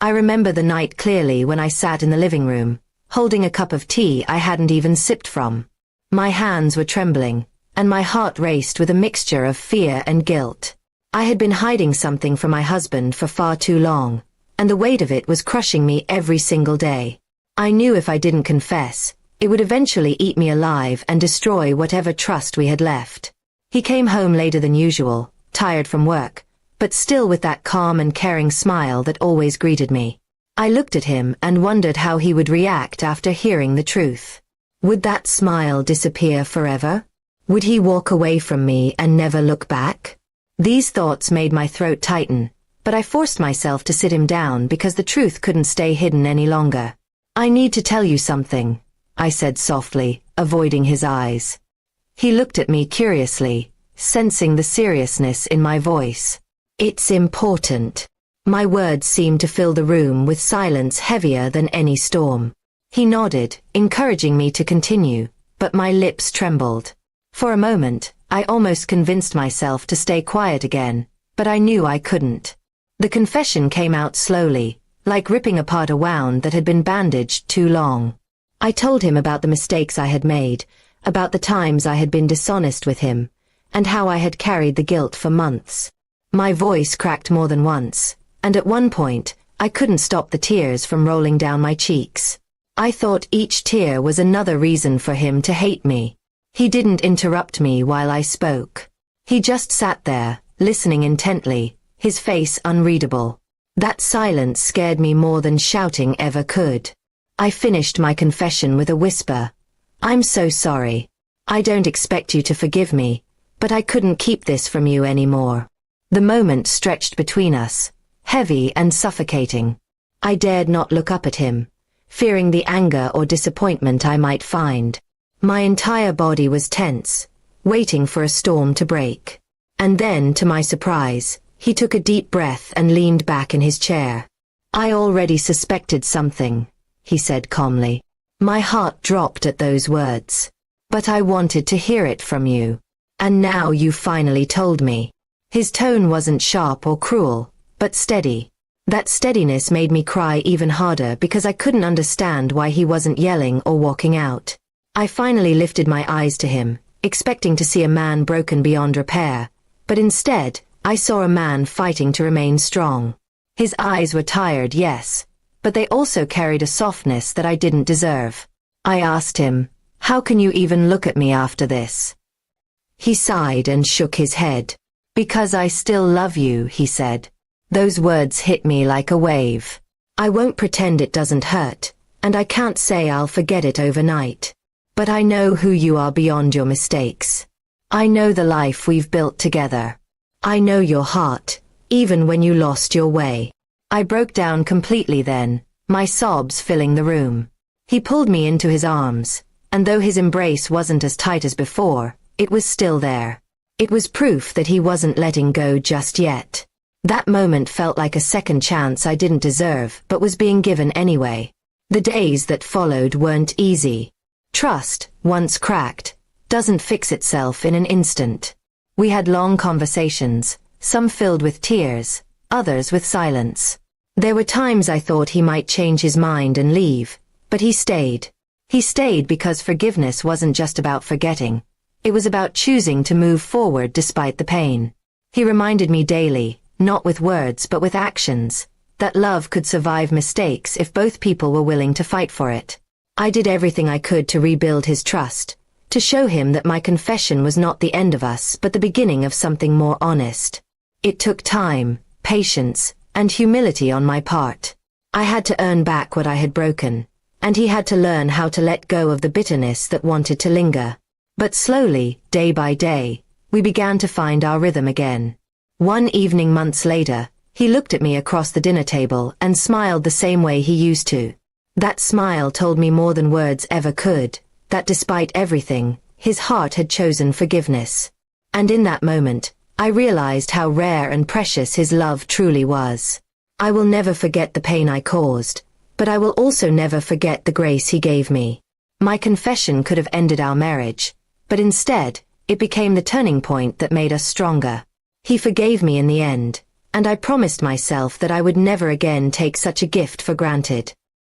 I remember the night clearly when I sat in the living room, holding a cup of tea I hadn't even sipped from. My hands were trembling, and my heart raced with a mixture of fear and guilt. I had been hiding something from my husband for far too long, and the weight of it was crushing me every single day. I knew if I didn't confess, it would eventually eat me alive and destroy whatever trust we had left. He came home later than usual, tired from work, but still with that calm and caring smile that always greeted me. I looked at him and wondered how he would react after hearing the truth. Would that smile disappear forever? Would he walk away from me and never look back? These thoughts made my throat tighten, but I forced myself to sit him down because the truth couldn't stay hidden any longer. "I need to tell you something," I said softly, avoiding his eyes. He looked at me curiously, sensing the seriousness in my voice. "It's important." My words seemed to fill the room with silence heavier than any storm. He nodded, encouraging me to continue, but my lips trembled. For a moment, I almost convinced myself to stay quiet again, but I knew I couldn't. The confession came out slowly, like ripping apart a wound that had been bandaged too long. I told him about the mistakes I had made, about the times I had been dishonest with him, and how I had carried the guilt for months. My voice cracked more than once, and at one point, I couldn't stop the tears from rolling down my cheeks. I thought each tear was another reason for him to hate me. He didn't interrupt me while I spoke. He just sat there, listening intently, his face unreadable. That silence scared me more than shouting ever could. I finished my confession with a whisper. "I'm so sorry. I don't expect you to forgive me, but I couldn't keep this from you anymore." The moment stretched between us, heavy and suffocating. I dared not look up at him, fearing the anger or disappointment I might find. My entire body was tense, waiting for a storm to break. And then, to my surprise, he took a deep breath and leaned back in his chair. "I already suspected something," he said calmly. My heart dropped at those words. "But I wanted to hear it from you. And now you finally told me." His tone wasn't sharp or cruel, but steady. That steadiness made me cry even harder because I couldn't understand why he wasn't yelling or walking out. I finally lifted my eyes to him, expecting to see a man broken beyond repair, but instead, I saw a man fighting to remain strong. His eyes were tired, yes, but they also carried a softness that I didn't deserve. I asked him, "How can you even look at me after this?" He sighed and shook his head. "Because I still love you," he said. Those words hit me like a wave. I won't pretend it doesn't hurt, and I can't say I'll forget it overnight. But I know who you are beyond your mistakes. I know the life we've built together. I know your heart, even when you lost your way. I broke down completely then, my sobs filling the room. He pulled me into his arms, and though his embrace wasn't as tight as before, it was still there. It was proof that he wasn't letting go just yet. That moment felt like a second chance I didn't deserve but was being given anyway. The days that followed weren't easy. Trust, once cracked, doesn't fix itself in an instant. We had long conversations, some filled with tears, others with silence. There were times I thought he might change his mind and leave, but he stayed. He stayed because forgiveness wasn't just about forgetting. It was about choosing to move forward despite the pain. He reminded me daily, not with words but with actions, that love could survive mistakes if both people were willing to fight for it. I did everything I could to rebuild his trust, to show him that my confession was not the end of us but the beginning of something more honest. It took time, patience, and humility on my part. I had to earn back what I had broken, and he had to learn how to let go of the bitterness that wanted to linger. But slowly, day by day, we began to find our rhythm again. One evening months later, he looked at me across the dinner table and smiled the same way he used to. That smile told me more than words ever could, that despite everything, his heart had chosen forgiveness. And in that moment, I realized how rare and precious his love truly was. I will never forget the pain I caused, but I will also never forget the grace he gave me. My confession could have ended our marriage, but instead, it became the turning point that made us stronger. He forgave me in the end, and I promised myself that I would never again take such a gift for granted.